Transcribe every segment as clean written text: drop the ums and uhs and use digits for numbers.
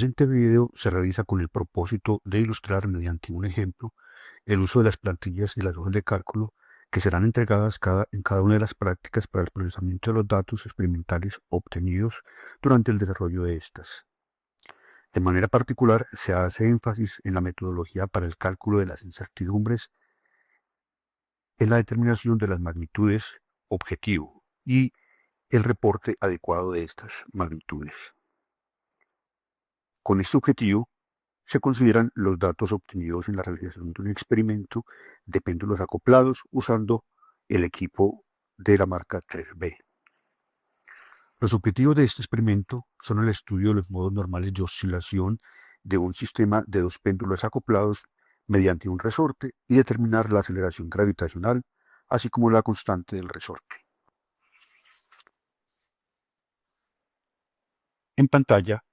presente video se realiza con el propósito de ilustrar mediante un ejemplo el uso de las plantillas y las hojas de cálculo que serán entregadas en cada una de las prácticas para el procesamiento de los datos experimentales obtenidos durante el desarrollo de estas. De manera particular, se hace énfasis en la metodología para el cálculo de las incertidumbres en la determinación de las magnitudes objetivo y el reporte adecuado de estas magnitudes. Con este objetivo, se consideran los datos obtenidos en la realización de un experimento de péndulos acoplados usando el equipo de la marca 3B. Los objetivos de este experimento son el estudio de los modos normales de oscilación de un sistema de dos péndulos acoplados mediante un resorte y determinar la aceleración gravitacional, así como la constante del resorte. En pantalla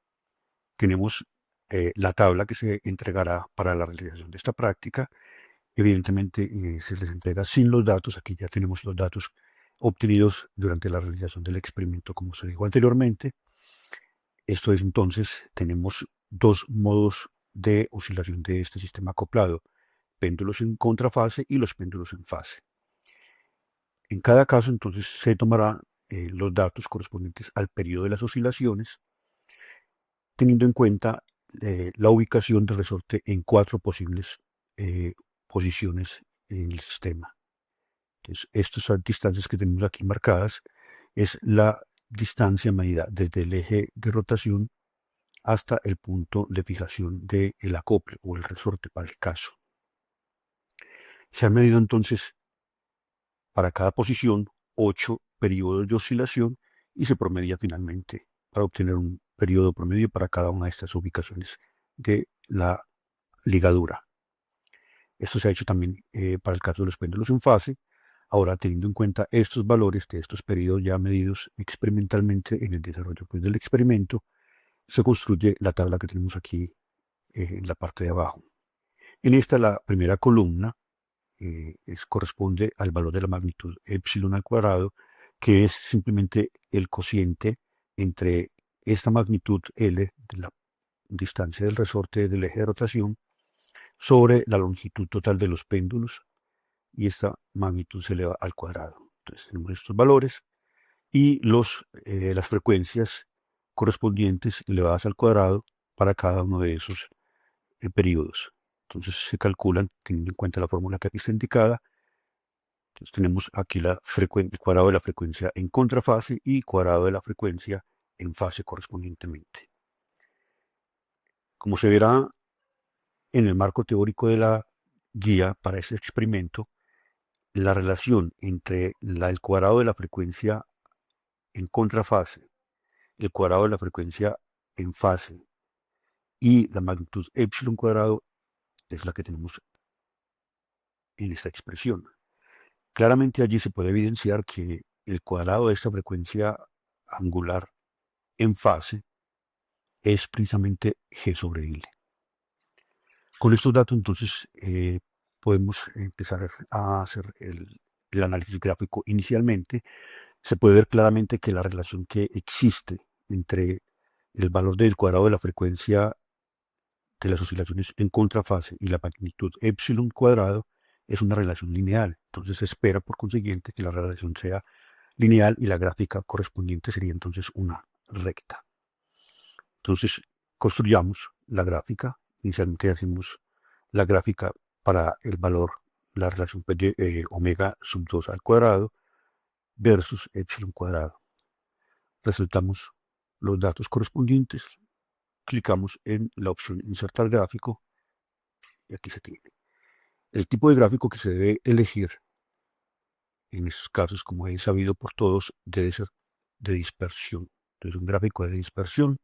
tenemos la tabla que se entregará para la realización de esta práctica. Evidentemente se les entrega sin los datos. Aquí ya tenemos los datos obtenidos durante la realización del experimento, como se dijo anteriormente. Esto es entonces, tenemos dos modos de oscilación de este sistema acoplado: péndulos en contrafase y los péndulos en fase. En cada caso entonces se tomarán los datos correspondientes al periodo de las oscilaciones, teniendo en cuenta la ubicación del resorte en cuatro posibles posiciones en el sistema. Entonces, estas distancias que tenemos aquí marcadas es la distancia medida desde el eje de rotación hasta el punto de fijación del acople o el resorte para el caso. Se han medido entonces para cada posición 8 periodos de oscilación y se promedia finalmente para obtener un periodo promedio para cada una de estas ubicaciones de la ligadura. Esto se ha hecho también para el caso de los péndulos en fase. Ahora, teniendo en cuenta estos valores de estos periodos ya medidos experimentalmente en el desarrollo del experimento, se construye la tabla que tenemos aquí en la parte de abajo. En esta, la primera columna corresponde al valor de la magnitud epsilon al cuadrado, que es simplemente el cociente entre esta magnitud L, de la distancia del resorte del eje de rotación, sobre la longitud total de los péndulos, y esta magnitud se eleva al cuadrado. Entonces tenemos estos valores y las frecuencias correspondientes elevadas al cuadrado para cada uno de esos periodos. Entonces se calculan teniendo en cuenta la fórmula que aquí está indicada. Entonces tenemos aquí el cuadrado de la frecuencia en contrafase y cuadrado de la frecuencia en fase correspondientemente. Como se verá en el marco teórico de la guía para este experimento, la relación entre el cuadrado de la frecuencia en contrafase, el cuadrado de la frecuencia en fase y la magnitud epsilon cuadrado es la que tenemos en esta expresión. Claramente allí se puede evidenciar que el cuadrado de esta frecuencia angular en fase es precisamente G sobre L. Con estos datos entonces podemos empezar a hacer el análisis gráfico. Inicialmente se puede ver claramente que la relación que existe entre el valor del cuadrado de la frecuencia de las oscilaciones en contrafase y la magnitud epsilon cuadrado es una relación lineal. Entonces se espera por consiguiente que la relación sea lineal y la gráfica correspondiente sería entonces una recta. Entonces construyamos la gráfica. Inicialmente hacemos la gráfica para el valor, la relación de omega sub 2 al cuadrado versus epsilon cuadrado. Resaltamos los datos correspondientes, clicamos en la opción insertar gráfico y aquí se tiene. El tipo de gráfico que se debe elegir en estos casos, como es sabido por todos, debe ser de dispersión. Entonces un gráfico de dispersión,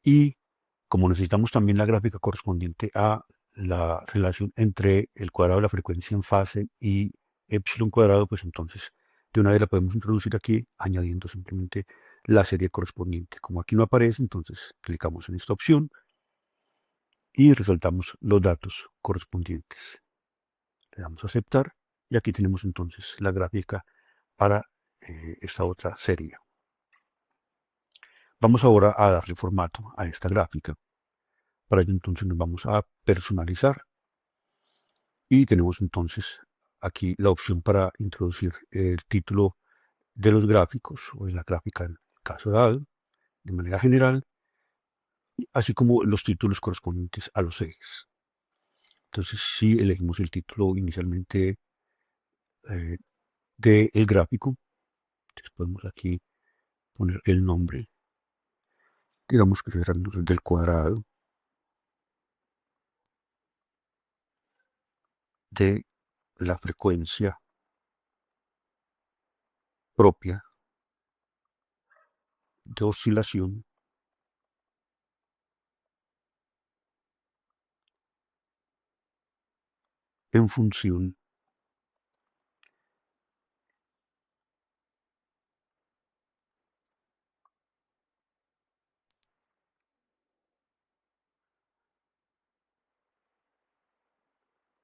y como necesitamos también la gráfica correspondiente a la relación entre el cuadrado de la frecuencia en fase y epsilon cuadrado, pues entonces de una vez la podemos introducir aquí añadiendo simplemente la serie correspondiente. Como aquí no aparece, entonces clicamos en esta opción y resaltamos los datos correspondientes. Le damos a aceptar y aquí tenemos entonces la gráfica para esta otra serie. Vamos ahora a darle formato a esta gráfica. Para ello entonces nos vamos a personalizar y tenemos entonces aquí la opción para introducir el título de los gráficos o de la gráfica en el caso dado, de manera general, así como los títulos correspondientes a los ejes. Entonces, si elegimos el título inicialmente del gráfico, entonces podemos aquí poner el nombre, digamos que será del cuadrado de la frecuencia propia de oscilación en función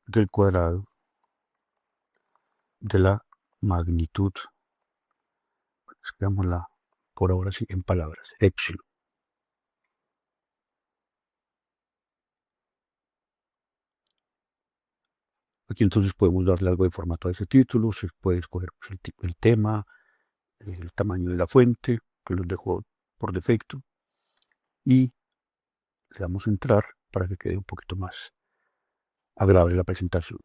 del cuadrado de la magnitud, escribámosla por ahora sí en palabras, epsilon. Aquí entonces podemos darle algo de formato a ese título, se puede escoger pues, el tema, el tamaño de la fuente, que los dejo por defecto, y le damos a entrar para que quede un poquito más agradable la presentación.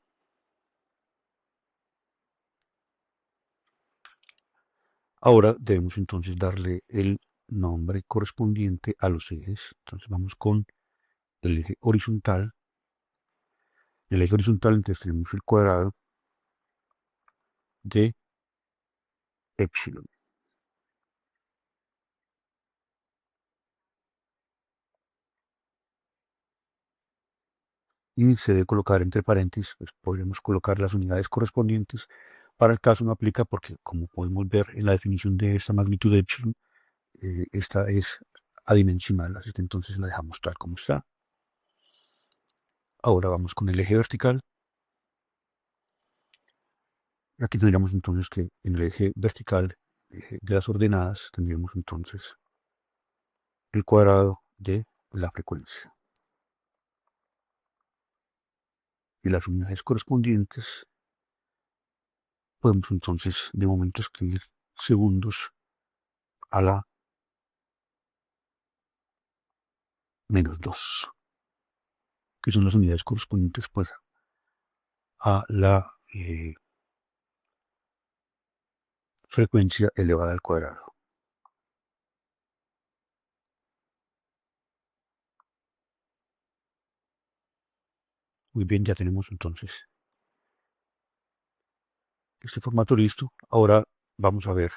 Ahora debemos entonces darle el nombre correspondiente a los ejes. Entonces vamos con el eje horizontal. En el eje horizontal entonces tenemos el cuadrado de epsilon. Y se debe colocar entre paréntesis, pues podremos colocar las unidades correspondientes. Para el caso no aplica porque, como podemos ver en la definición de esta magnitud de epsilon, esta es adimensional, así que entonces la dejamos tal como está. Ahora vamos con el eje vertical. Aquí tendríamos entonces que en el eje vertical de las ordenadas tendríamos entonces el cuadrado de la frecuencia. Y las unidades correspondientes podemos entonces de momento escribir segundos a la -2, que son las unidades correspondientes pues a la frecuencia elevada al cuadrado. Muy bien, ya tenemos entonces este formato listo. Ahora vamos a ver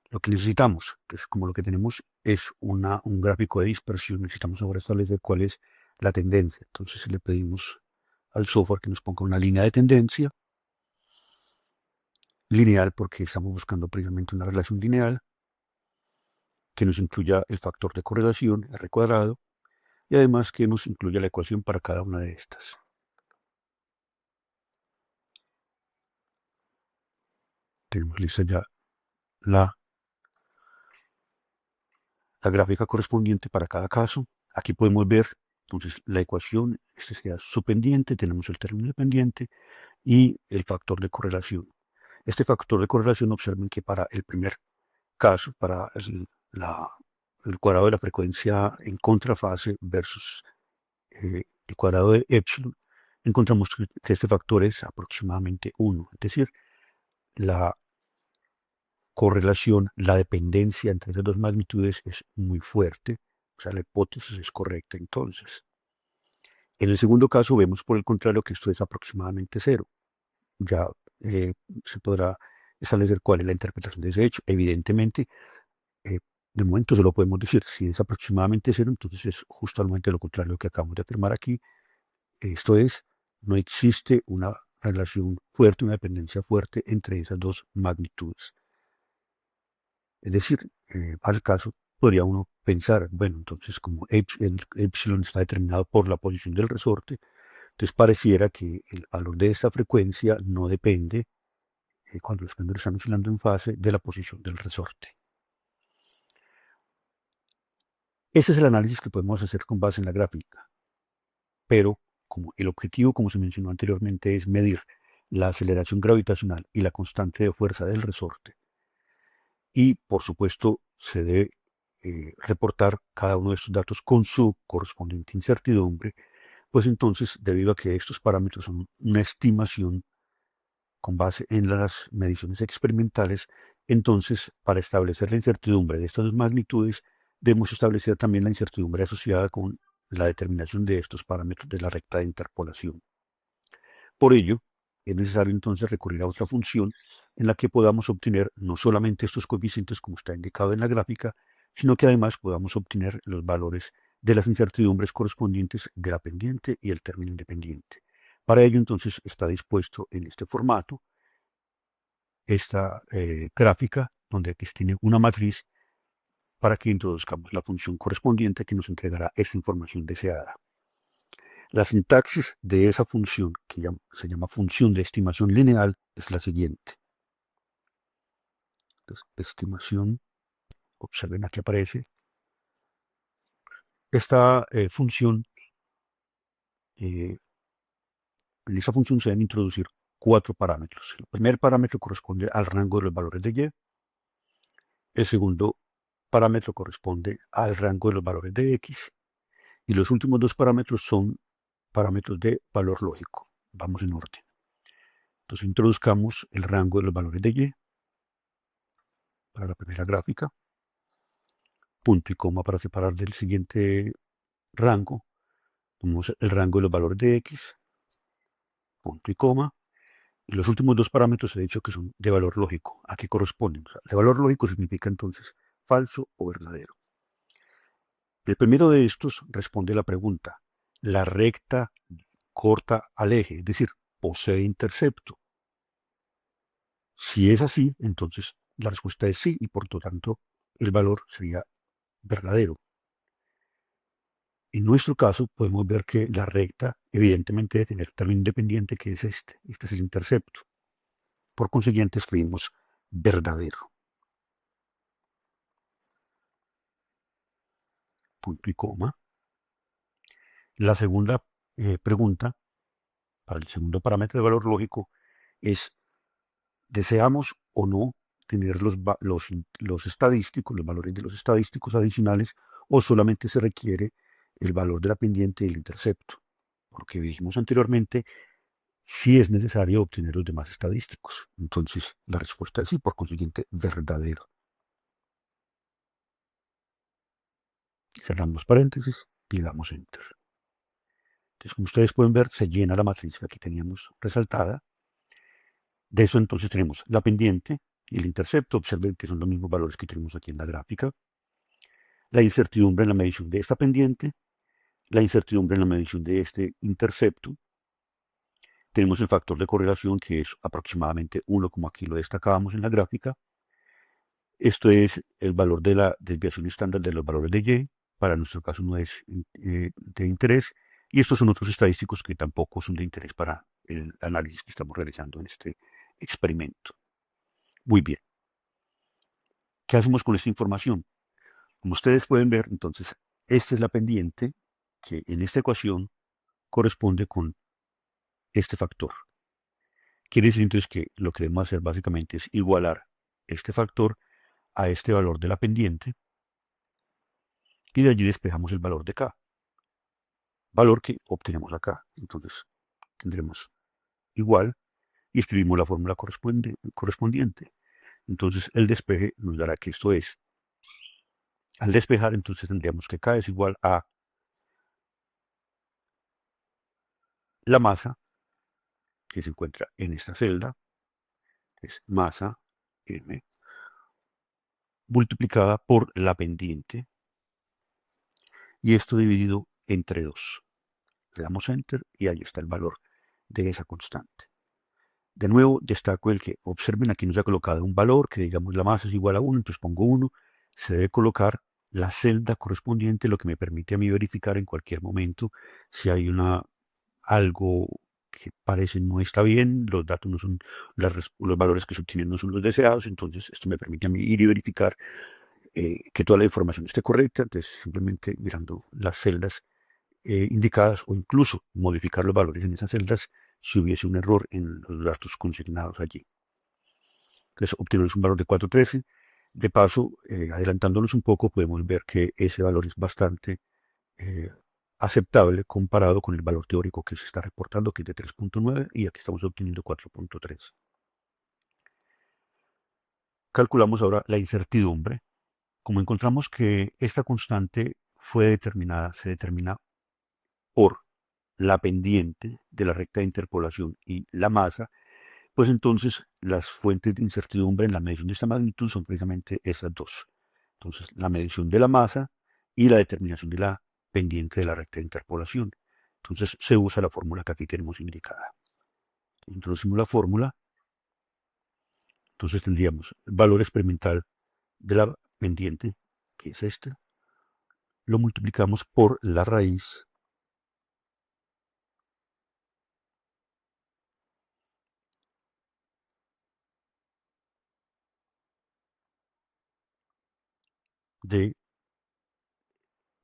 lo que necesitamos. Entonces, como lo que tenemos es un gráfico de dispersión, necesitamos ahora establecer cuál es la tendencia. Entonces le pedimos al software que nos ponga una línea de tendencia lineal, porque estamos buscando precisamente una relación lineal que nos incluya el factor de correlación, R cuadrado, y además que nos incluya la ecuación para cada una de estas. Tenemos lista ya la gráfica correspondiente para cada caso. Aquí podemos ver entonces la ecuación, este sería su pendiente, tenemos el término de pendiente y el factor de correlación. Este factor de correlación, observen que para el primer caso, para el cuadrado de la frecuencia en contrafase versus el cuadrado de epsilon, encontramos que este factor es aproximadamente 1, es decir, la correlación, la dependencia entre esas dos magnitudes es muy fuerte, o sea, la hipótesis es correcta entonces. En el segundo caso vemos por el contrario que esto es aproximadamente 0. Ya se podrá establecer cuál es la interpretación de ese hecho. Evidentemente, eh, de momento solo podemos decir si es aproximadamente 0, entonces es justamente lo contrario que acabamos de afirmar aquí. Esto es, no existe una relación fuerte, una dependencia fuerte entre esas dos magnitudes. Es decir, al caso, podría uno pensar, bueno, entonces como el epsilon está determinado por la posición del resorte, entonces pareciera que el valor de esta frecuencia no depende, cuando los péndulos están oscilando en fase, de la posición del resorte. Ese es el análisis que podemos hacer con base en la gráfica. pero como el objetivo, como se mencionó anteriormente, es medir la aceleración gravitacional y la constante de fuerza del resorte, y por supuesto se debe reportar cada uno de estos datos con su correspondiente incertidumbre, pues entonces, debido a que estos parámetros son una estimación con base en las mediciones experimentales, entonces para establecer la incertidumbre de estas dos magnitudes, debemos establecer también la incertidumbre asociada con la determinación de estos parámetros de la recta de interpolación. Por ello, es necesario entonces recurrir a otra función en la que podamos obtener no solamente estos coeficientes como está indicado en la gráfica, sino que además podamos obtener los valores de las incertidumbres correspondientes de la pendiente y el término independiente. Para ello entonces está dispuesto en este formato esta gráfica donde aquí tiene una matriz para que introduzcamos la función correspondiente que nos entregará esa información deseada. La sintaxis de esa función, que se llama función de estimación lineal, es la siguiente. Entonces, estimación, observen aquí aparece. Esta función, en esa función se deben introducir 4 parámetros. El primer parámetro corresponde al rango de los valores de y. El segundo parámetro corresponde al rango de los valores de x. Y los últimos 2 parámetros son parámetros de valor lógico. Vamos en orden. Entonces introduzcamos el rango de los valores de y para la primera gráfica. Punto y coma para separar del siguiente rango. Tenemos el rango de los valores de x. Punto y coma. Y los últimos 2 parámetros he dicho que son de valor lógico. ¿A qué corresponden? O sea, de valor lógico significa entonces falso o verdadero. El primero de estos responde a la pregunta: ¿la recta corta al eje, es decir, posee intercepto? Si es así, entonces la respuesta es sí y por lo tanto el valor sería verdadero. En nuestro caso podemos ver que la recta evidentemente debe tener término independiente, que es este es el intercepto. Por consiguiente escribimos verdadero. Punto y coma. La segunda pregunta, para el segundo parámetro de valor lógico, es: ¿deseamos o no tener los estadísticos, los valores de los estadísticos adicionales, o solamente se requiere el valor de la pendiente y el intercepto? Porque dijimos anteriormente, sí es necesario obtener los demás estadísticos. Entonces, la respuesta es sí, por consiguiente, verdadero. Cerramos paréntesis y damos Enter. Entonces, como ustedes pueden ver, se llena la matriz que aquí teníamos resaltada. De eso entonces tenemos la pendiente y el intercepto. Observen que son los mismos valores que tenemos aquí en la gráfica. La incertidumbre en la medición de esta pendiente, la incertidumbre en la medición de este intercepto. Tenemos el factor de correlación, que es aproximadamente 1, como aquí lo destacábamos en la gráfica. Esto es el valor de la desviación estándar de los valores de y. Para nuestro caso no es de interés. Y estos son otros estadísticos que tampoco son de interés para el análisis que estamos realizando en este experimento. Muy bien. ¿Qué hacemos con esta información? Como ustedes pueden ver, entonces, esta es la pendiente que en esta ecuación corresponde con este factor. Quiere decir entonces que lo que debemos hacer básicamente es igualar este factor a este valor de la pendiente y de allí despejamos el valor de k, valor que obtenemos acá. Entonces tendremos igual y escribimos la fórmula correspondiente. Entonces el despeje nos dará que esto es. Al despejar, entonces tendríamos que k es igual a la masa que se encuentra en esta celda, es masa m, multiplicada por la pendiente, y esto dividido entre 2. Le damos Enter y ahí está el valor de esa constante. De nuevo, destaco el que observen aquí nos ha colocado un valor, que digamos la masa es igual a 1, entonces pongo 1. Se debe colocar la celda correspondiente, lo que me permite a mí verificar en cualquier momento si hay algo que parece no está bien, los datos no son, los valores que se obtienen no son los deseados. Entonces esto me permite a mí ir y verificar que toda la información esté correcta. Entonces simplemente mirando las celdas indicadas o incluso modificar los valores en esas celdas si hubiese un error en los datos consignados allí. Entonces obtenemos un valor de 413. De paso, adelantándonos un poco, podemos ver que ese valor es bastante aceptable comparado con el valor teórico que se está reportando, que es de 3.9, y aquí estamos obteniendo 4.3. Calculamos ahora la incertidumbre. Como encontramos que esta constante se determina por la pendiente de la recta de interpolación y la masa, pues entonces las fuentes de incertidumbre en la medición de esta magnitud son precisamente esas dos. Entonces, la medición de la masa y la determinación de la pendiente de la recta de interpolación. Entonces, se usa la fórmula que aquí tenemos indicada. Introducimos la fórmula, entonces tendríamos el valor experimental de la pendiente, que es este, lo multiplicamos por la raíz de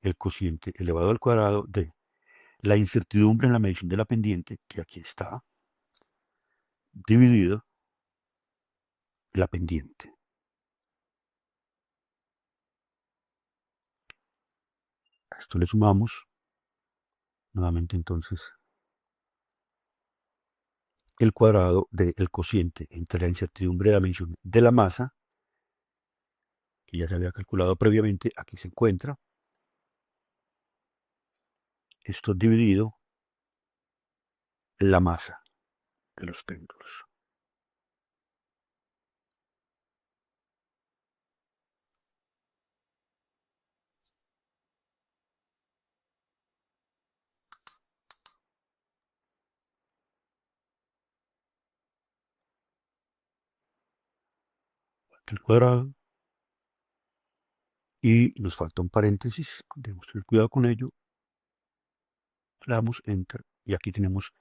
el cociente elevado al cuadrado de la incertidumbre en la medición de la pendiente, que aquí está, dividido la pendiente. A esto le sumamos nuevamente entonces el cuadrado del cociente entre la incertidumbre de la medición de la masa, que ya se había calculado previamente, aquí se encuentra, esto dividido la masa de los péndulos. El cuadrado, y nos falta un paréntesis, debemos tener cuidado con ello, le damos enter y aquí tenemos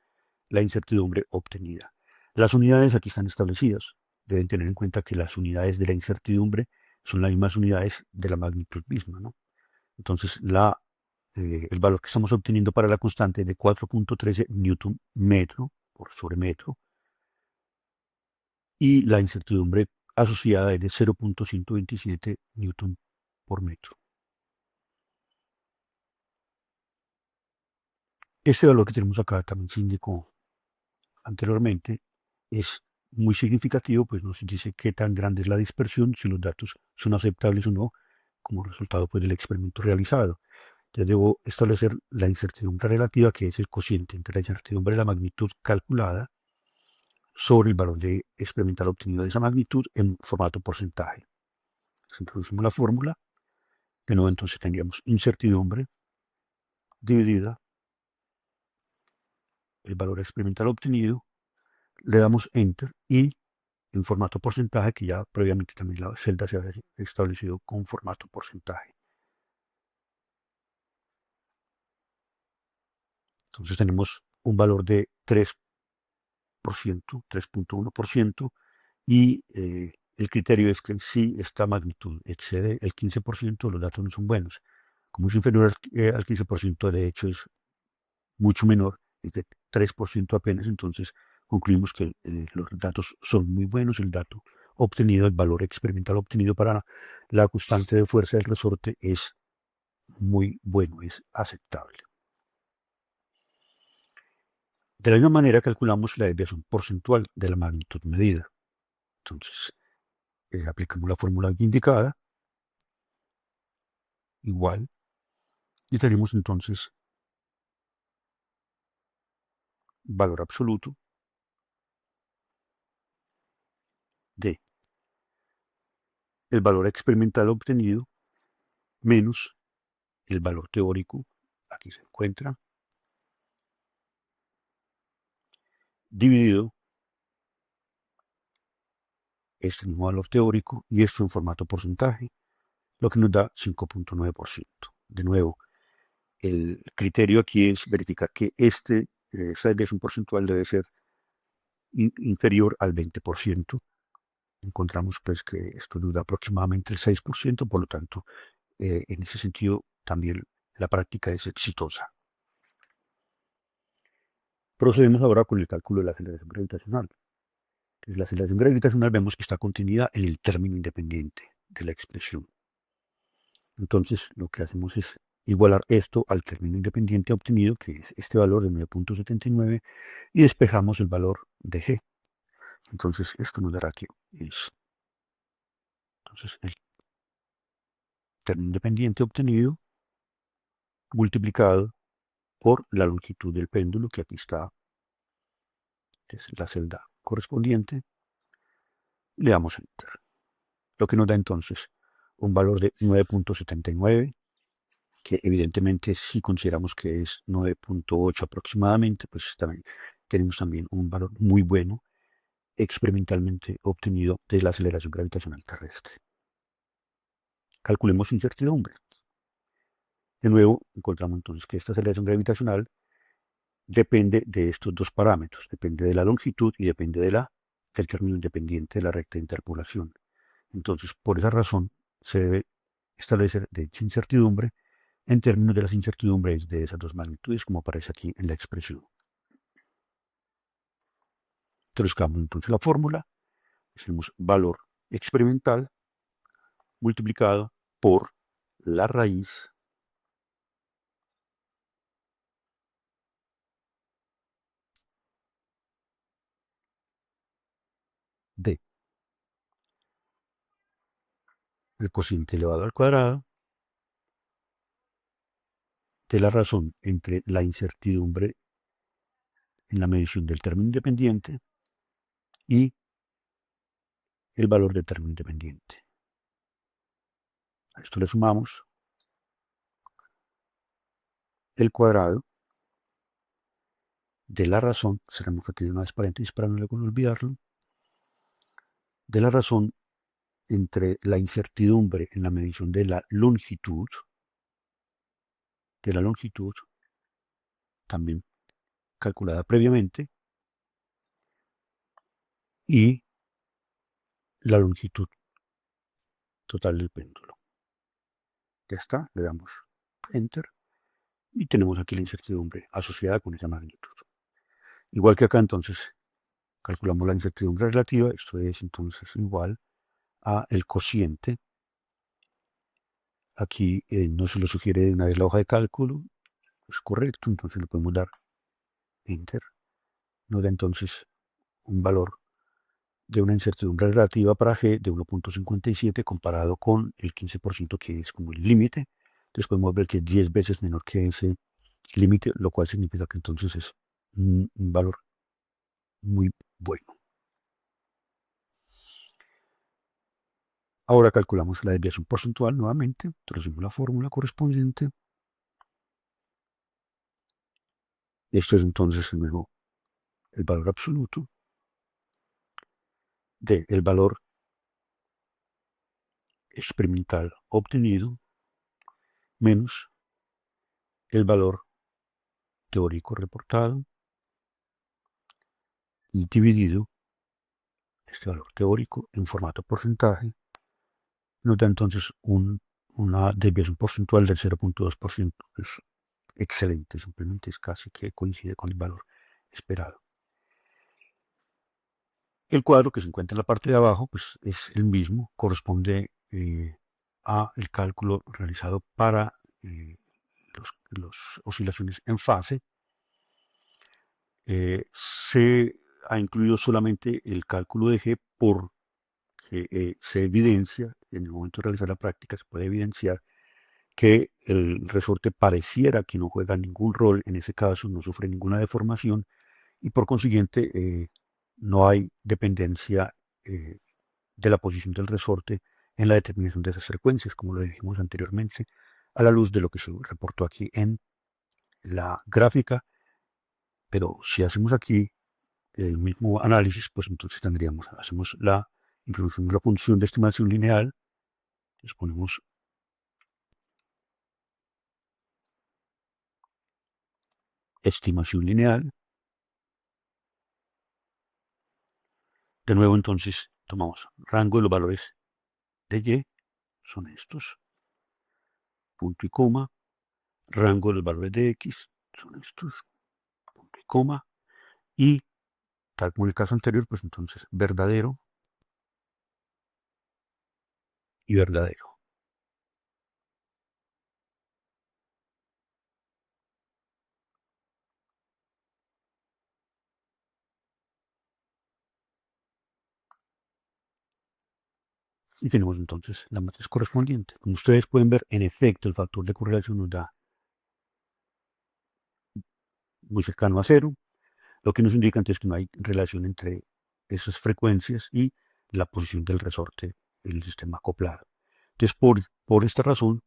la incertidumbre obtenida. Las unidades aquí están establecidas. Deben tener en cuenta que las unidades de la incertidumbre son las mismas unidades de la magnitud misma, ¿no? Entonces, el valor que estamos obteniendo para la constante es de 4.13 newton metro por sobre metro, y la incertidumbre asociada es de 0.127 newton por metro. Este valor que tenemos acá también se indicó anteriormente, es muy significativo, pues nos dice qué tan grande es la dispersión, si los datos son aceptables o no, como resultado pues, del experimento realizado. Entonces debo establecer la incertidumbre relativa, que es el cociente entre la incertidumbre de la magnitud calculada sobre el valor de experimental obtenido de esa magnitud en formato porcentaje. Si introducimos la fórmula, de nuevo entonces tendríamos incertidumbre dividida el valor experimental obtenido, le damos enter y en formato porcentaje, que ya previamente también la celda se ha establecido con formato porcentaje. Entonces tenemos un valor de 3%, 3.1%, y el criterio es que si esta magnitud excede el 15%, los datos no son buenos. Como es inferior al 15%, de hecho es mucho menor, es de 3% apenas, entonces concluimos que los datos son muy buenos. El dato obtenido, el valor experimental obtenido para la constante de fuerza del resorte es muy bueno, es aceptable. De la misma manera calculamos la desviación porcentual de la magnitud medida. Entonces, aplicamos la fórmula aquí indicada, igual, y tenemos entonces valor absoluto de el valor experimental obtenido menos el valor teórico, aquí se encuentra, dividido este mismo valor teórico y esto en formato porcentaje, lo que nos da 5.9%. De nuevo, el criterio aquí es verificar que esta desviación porcentual debe ser inferior al 20%. Encontramos pues que esto nos da aproximadamente el 6%, por lo tanto, en ese sentido también la práctica es exitosa. Procedemos ahora con el cálculo de la aceleración gravitacional. Entonces, la aceleración gravitacional vemos que está contenida en el término independiente de la expresión. Entonces, lo que hacemos es igualar esto al término independiente obtenido, que es este valor de 9.79, y despejamos el valor de g. Entonces, esto nos dará que es entonces, el término independiente obtenido multiplicado por la longitud del péndulo, que aquí está, es la celda correspondiente, le damos Enter. Lo que nos da entonces un valor de 9.79, que evidentemente si consideramos que es 9.8 aproximadamente, pues tenemos también un valor muy bueno experimentalmente obtenido de la aceleración gravitacional terrestre. Calculemos incertidumbre. De nuevo, encontramos entonces que esta aceleración gravitacional depende de estos dos parámetros, depende de la longitud y depende del término independiente de la recta de interpolación. Entonces, por esa razón, se debe establecer dicha incertidumbre en términos de las incertidumbres de esas dos magnitudes, como aparece aquí en la expresión. Traduzcamos entonces la fórmula. Decimos valor experimental multiplicado por la raíz de el cociente elevado al cuadrado de la razón entre la incertidumbre en la medición del término independiente y el valor del término independiente. A esto le sumamos el cuadrado de la razón, cerramos aquí una vez paréntesis para no olvidarlo, de la razón entre la incertidumbre en la medición de la longitud, también calculada previamente, y la longitud total del péndulo. Ya está, le damos Enter y tenemos aquí la incertidumbre asociada con esa magnitud. Igual que acá, entonces, calculamos la incertidumbre relativa, esto es entonces igual a el cociente. Aquí no se lo sugiere de una vez la hoja de cálculo, es correcto, entonces le podemos dar Enter. Nos da entonces un valor de una incertidumbre relativa para G de 1.57 comparado con el 15% que es como el límite. Entonces podemos ver que es 10 veces menor que ese límite, lo cual significa que entonces es un valor muy bueno. Ahora calculamos la desviación porcentual nuevamente, introducimos la fórmula correspondiente. Esto es entonces de nuevo el valor absoluto del valor experimental obtenido menos el valor teórico reportado y dividido este valor teórico en formato porcentaje, nos da entonces una desviación porcentual del 0.2%. Es excelente, simplemente es casi que coincide con el valor esperado. El cuadro que se encuentra en la parte de abajo pues, es el mismo, corresponde a el cálculo realizado para las oscilaciones en fase. Se ha incluido solamente el cálculo de G porque se evidencia, en el momento de realizar la práctica se puede evidenciar que el resorte pareciera que no juega ningún rol en ese caso, no sufre ninguna deformación y por consiguiente no hay dependencia de la posición del resorte en la determinación de esas frecuencias, como lo dijimos anteriormente, a la luz de lo que se reportó aquí en la gráfica. Pero si hacemos aquí el mismo análisis, pues entonces introducimos la función de estimación lineal, les ponemos estimación lineal. De nuevo entonces tomamos rango de los valores de Y, son estos, punto y coma, rango de los valores de X, son estos, punto y coma, y, tal como en el caso anterior, pues entonces verdadero y verdadero. Y tenemos entonces la matriz correspondiente. Como ustedes pueden ver, en efecto, el factor de correlación nos da muy cercano a cero, lo que nos indica entonces que no hay relación entre esas frecuencias y la posición del resorte en el sistema acoplado. Entonces, por esta razón,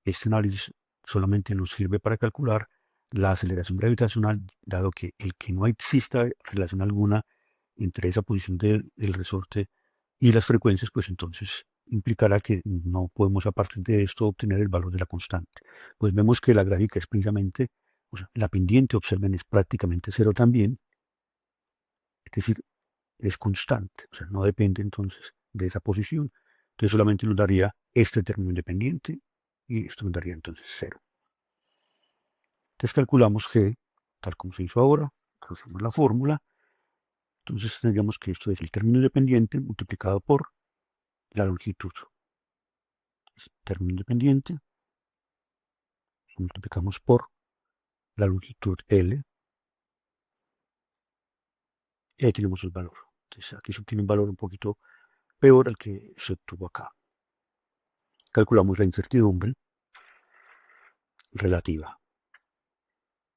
este análisis solamente nos sirve para calcular la aceleración gravitacional, dado que el que no exista relación alguna entre esa posición del resorte y las frecuencias, pues entonces implicará que no podemos a partir de esto obtener el valor de la constante. Pues vemos que la gráfica es precisamente, o sea, la pendiente, observen, es prácticamente cero también, es decir, es constante, o sea, no depende entonces de esa posición. Entonces solamente nos daría este término independiente y esto nos daría entonces cero. Entonces calculamos G, tal como se hizo ahora, usamos la fórmula, entonces tendríamos que esto es el término independiente multiplicado por la longitud. Término independiente, multiplicamos por la longitud L, y ahí tenemos el valor. Entonces aquí se obtiene un valor un poquito peor al que se obtuvo acá. Calculamos la incertidumbre relativa.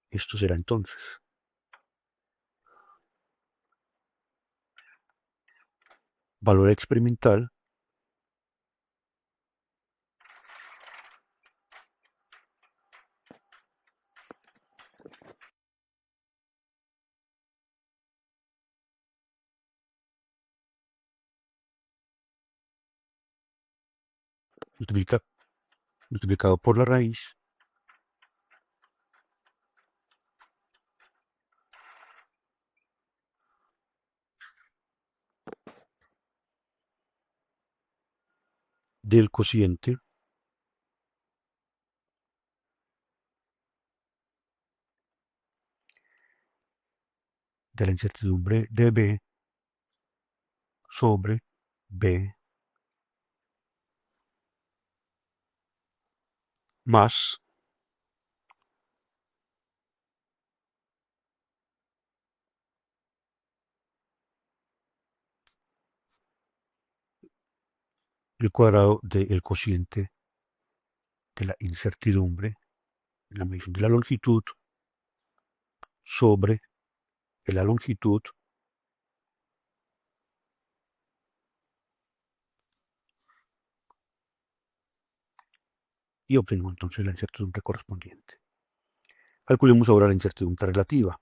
Esto será entonces valor experimental multiplicado por la raíz del cociente de la incertidumbre de B sobre B más el cuadrado del cociente de la incertidumbre, la medición de la longitud sobre la longitud y obtenemos entonces la incertidumbre correspondiente. Calculemos ahora la incertidumbre relativa.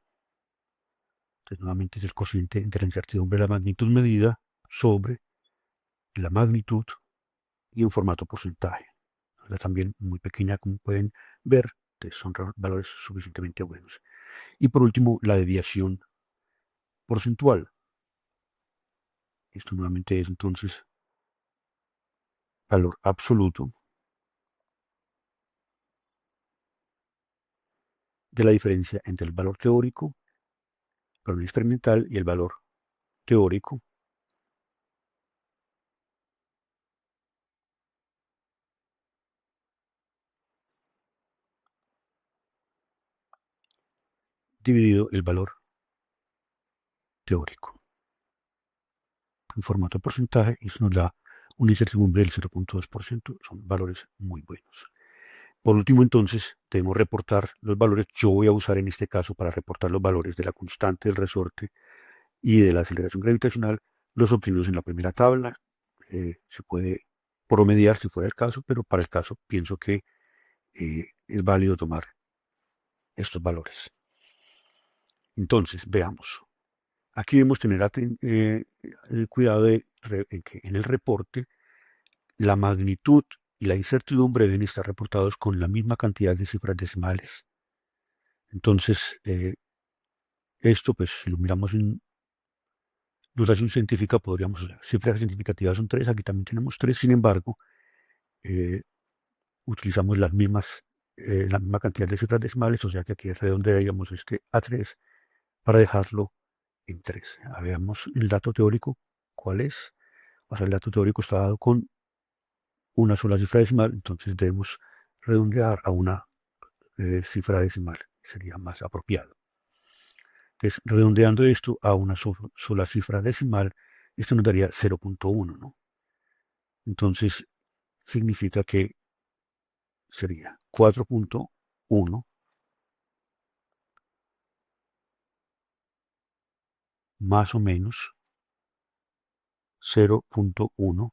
Entonces nuevamente es el cociente de la incertidumbre de la magnitud medida sobre la magnitud y en formato porcentaje. También muy pequeña, como pueden ver, son valores suficientemente buenos. Y por último, la desviación porcentual. Esto nuevamente es entonces valor absoluto de la diferencia entre el valor teórico, valor experimental y el valor teórico dividido el valor teórico. En formato porcentaje, eso nos da una incertidumbre del 0.2%, son valores muy buenos. Por último, entonces, debemos reportar los valores. Yo voy a usar en este caso para reportar los valores de la constante del resorte y de la aceleración gravitacional, los obtenidos en la primera tabla. Se puede promediar si fuera el caso, pero para el caso pienso que es válido tomar estos valores. Entonces, veamos. Aquí debemos tener el cuidado de que en el reporte la magnitud y la incertidumbre deben estar reportados con la misma cantidad de cifras decimales. Entonces, esto, pues, si lo miramos en notación científica, podríamos, cifras significativas son 3, aquí también tenemos 3, sin embargo, utilizamos la misma cantidad de cifras decimales, o sea que aquí redondearíamos este a 3 para dejarlo en 13. Veamos el dato teórico, ¿cuál es? O sea, el dato teórico está dado con una sola cifra decimal, entonces debemos redondear a una cifra decimal, sería más apropiado. Entonces, redondeando esto a una sola cifra decimal, esto nos daría 0.1, ¿no? Entonces, significa que sería 4.1 más o menos 0.1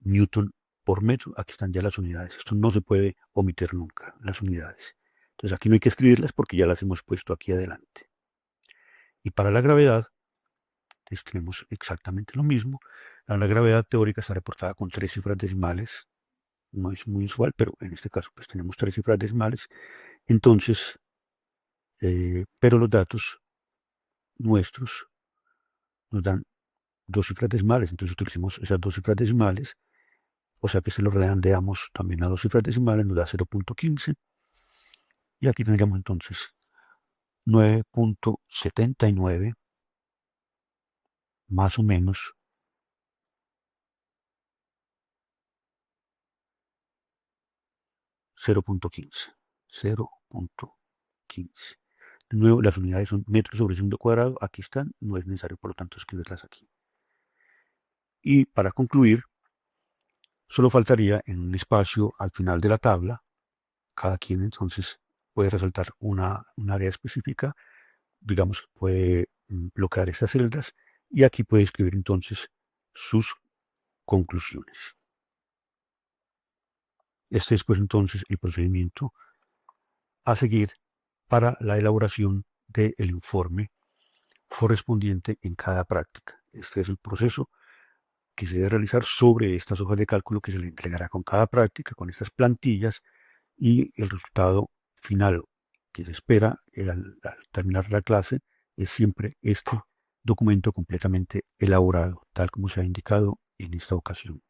newton por metro. Aquí están ya las unidades. Esto no se puede omitir nunca, las unidades. Entonces aquí no hay que escribirlas porque ya las hemos puesto aquí adelante. Y para la gravedad, pues tenemos exactamente lo mismo. La gravedad teórica está reportada con 3 cifras decimales. No es muy usual, pero en este caso pues tenemos 3 cifras decimales. Entonces, pero los datos nuestros nos dan 2 cifras decimales. Entonces utilicemos esas 2 cifras decimales. O sea que si lo redondeamos también a 2 cifras decimales nos da 0.15. Y aquí tendríamos entonces 9.79 más o menos 0.15. 0.15. De nuevo, las unidades son metros sobre segundo cuadrado. Aquí están, no es necesario por lo tanto escribirlas aquí. Y para concluir, solo faltaría en un espacio al final de la tabla, cada quien entonces puede resaltar un área específica, digamos, puede bloquear estas celdas y aquí puede escribir entonces sus conclusiones. Este es pues entonces el procedimiento a seguir para la elaboración del informe correspondiente en cada práctica. Este es el proceso que se debe realizar sobre estas hojas de cálculo que se le entregará con cada práctica, con estas plantillas, y el resultado final que se espera al terminar la clase es siempre este documento completamente elaborado, tal como se ha indicado en esta ocasión.